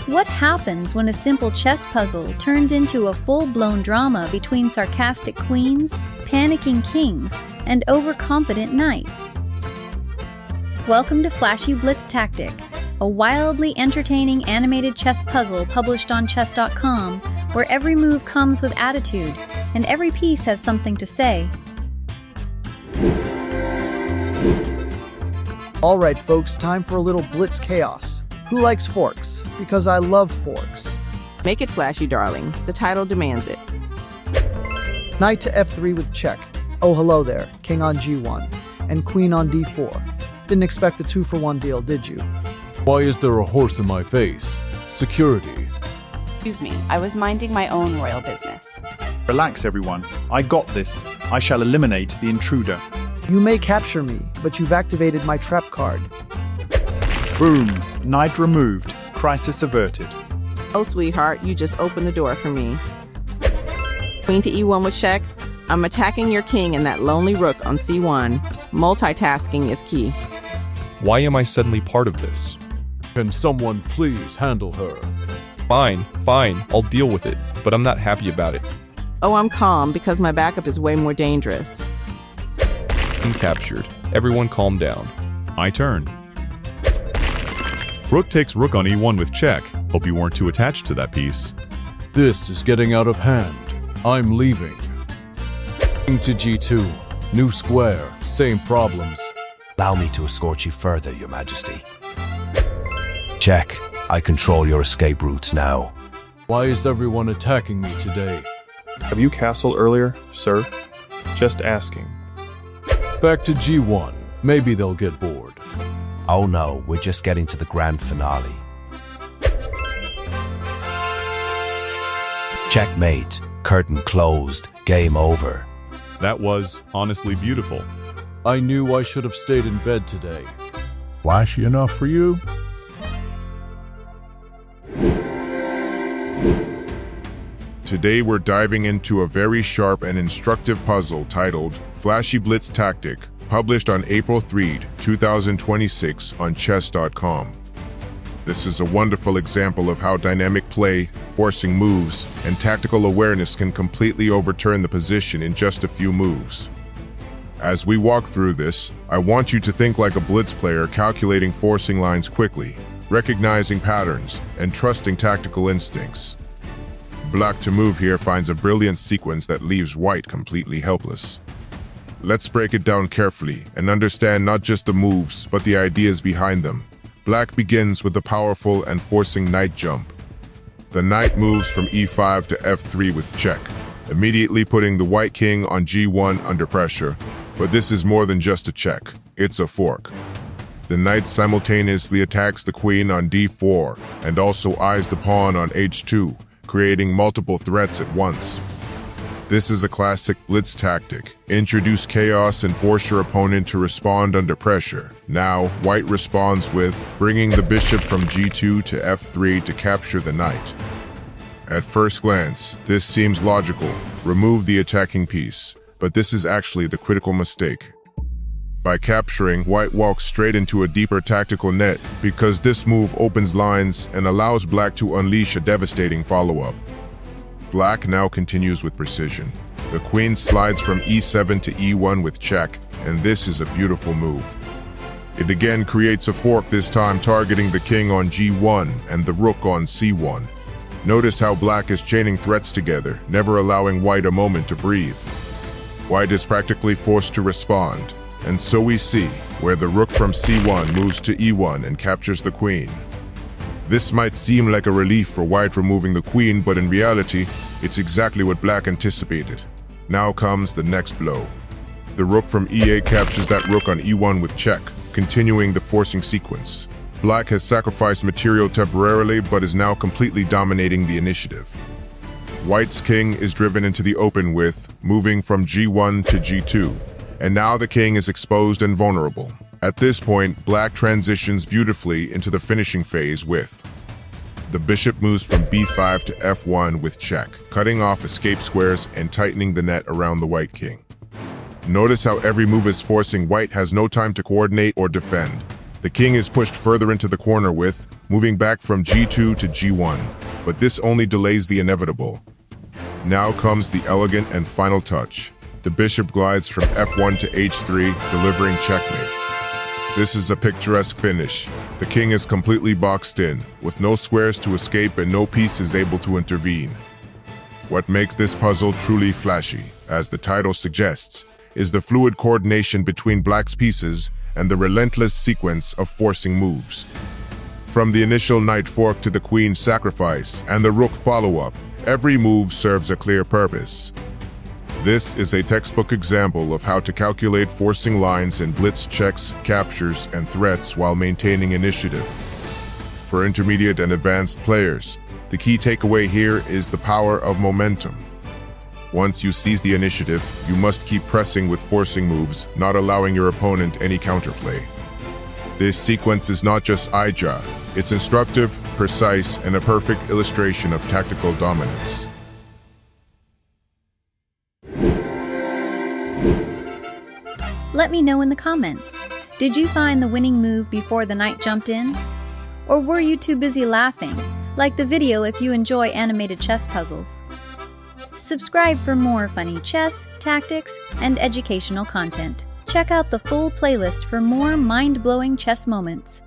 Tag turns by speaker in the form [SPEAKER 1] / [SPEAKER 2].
[SPEAKER 1] What happens when a simple chess puzzle turns into a full-blown drama between sarcastic queens, panicking kings, and overconfident knights? Welcome to Flashy Blitz Tactic, a wildly entertaining animated chess puzzle published on chess.com, where every move comes with attitude, and every piece has something to say.
[SPEAKER 2] Alright folks, time for a little blitz chaos. Who likes forks? Because I love forks.
[SPEAKER 3] Make it flashy, darling. The title demands it.
[SPEAKER 2] Knight to f3 with check. Oh hello there, king on g1, and queen on d4. Didn't expect a 2-for-1 deal, did you?
[SPEAKER 4] Why is there a horse in my face? Security.
[SPEAKER 5] Excuse me, I was minding my own royal business.
[SPEAKER 6] Relax everyone, I got this. I shall eliminate the intruder.
[SPEAKER 2] You may capture me, but you've activated my trap card.
[SPEAKER 6] Boom, knight removed, crisis averted.
[SPEAKER 3] Oh, sweetheart, you just opened the door for me. Queen to e1 with check. I'm attacking your king and that lonely rook on c1. Multitasking is key.
[SPEAKER 7] Why am I suddenly part of this?
[SPEAKER 4] Can someone please handle her?
[SPEAKER 7] Fine, I'll deal with it, but I'm not happy about it.
[SPEAKER 3] Oh, I'm calm because my backup is way more dangerous.
[SPEAKER 7] I'm captured. Everyone calm down.
[SPEAKER 8] My turn. Rook takes rook on e1 with check. Hope you weren't too attached to that piece.
[SPEAKER 4] This is getting out of hand. I'm leaving. King to g2. New square, same problems.
[SPEAKER 9] Allow me to escort you further, Your Majesty. Check. I control your escape routes now.
[SPEAKER 4] Why is everyone attacking me today?
[SPEAKER 10] Have you castled earlier, sir? Just asking.
[SPEAKER 4] Back to g1. Maybe they'll get bored.
[SPEAKER 9] Oh no, we're just getting to the grand finale. Checkmate. Curtain closed. Game over.
[SPEAKER 8] That was honestly beautiful.
[SPEAKER 4] I knew I should have stayed in bed today.
[SPEAKER 11] Flashy enough for you?
[SPEAKER 12] Today we're diving into a very sharp and instructive puzzle titled Flashy Blitz Tactic, published on April 3, 2026 on chess.com. This is a wonderful example of how dynamic play, forcing moves, and tactical awareness can completely overturn the position in just a few moves. As we walk through this, I want you to think like a blitz player calculating forcing lines quickly, recognizing patterns, and trusting tactical instincts. Black to move here finds a brilliant sequence that leaves white completely helpless. Let's break it down carefully and understand not just the moves, but the ideas behind them. Black begins with the powerful and forcing knight jump. The knight moves from e5 to f3 with check, immediately putting the white king on g1 under pressure. But this is more than just a check, it's a fork. The knight simultaneously attacks the queen on d4 and also eyes the pawn on h2, creating multiple threats at once. This is a classic blitz tactic. Introduce chaos and force your opponent to respond under pressure. Now, white responds with bringing the bishop from g2 to f3 to capture the knight. At first glance, this seems logical. Remove the attacking piece, but this is actually the critical mistake. By capturing, white walks straight into a deeper tactical net because this move opens lines and allows black to unleash a devastating follow-up. Black now continues with precision. The queen slides from e7 to e1 with check, and this is a beautiful move. It again creates a fork, this time targeting the king on g1 and the rook on c1. Notice how black is chaining threats together, never allowing white a moment to breathe. White is practically forced to respond, and so we see where the rook from c1 moves to e1 and captures the queen. This might seem like a relief for white removing the queen, but in reality, it's exactly what black anticipated. Now comes the next blow. The rook from e8 captures that rook on e1 with check, continuing the forcing sequence. Black has sacrificed material temporarily, but is now completely dominating the initiative. White's king is driven into the open with moving from g1 to g2, and now the king is exposed and vulnerable. At this point, black transitions beautifully into the finishing phase with the bishop moves from b5 to f1 with check, cutting off escape squares and tightening the net around the white king. Notice how every move is forcing white has no time to coordinate or defend. The king is pushed further into the corner with, moving back from g2 to g1, but this only delays the inevitable. Now comes the elegant and final touch. The bishop glides from f1 to h3, delivering checkmate. This is a picturesque finish. The king is completely boxed in, with no squares to escape and no piece is able to intervene. What makes this puzzle truly flashy, as the title suggests, is the fluid coordination between black's pieces and the relentless sequence of forcing moves. From the initial knight fork to the queen's sacrifice and the rook follow-up, every move serves a clear purpose. This is a textbook example of how to calculate forcing lines in blitz checks, captures, and threats while maintaining initiative. For intermediate and advanced players, the key takeaway here is the power of momentum. Once you seize the initiative, you must keep pressing with forcing moves, not allowing your opponent any counterplay. This sequence is not just eye-job, it's instructive, precise, and a perfect illustration of tactical dominance.
[SPEAKER 1] Let me know in the comments. Did you find the winning move before the knight jumped in? Or were you too busy laughing? Like the video if you enjoy animated chess puzzles. Subscribe for more funny chess, tactics, and educational content. Check out the full playlist for more mind-blowing chess moments.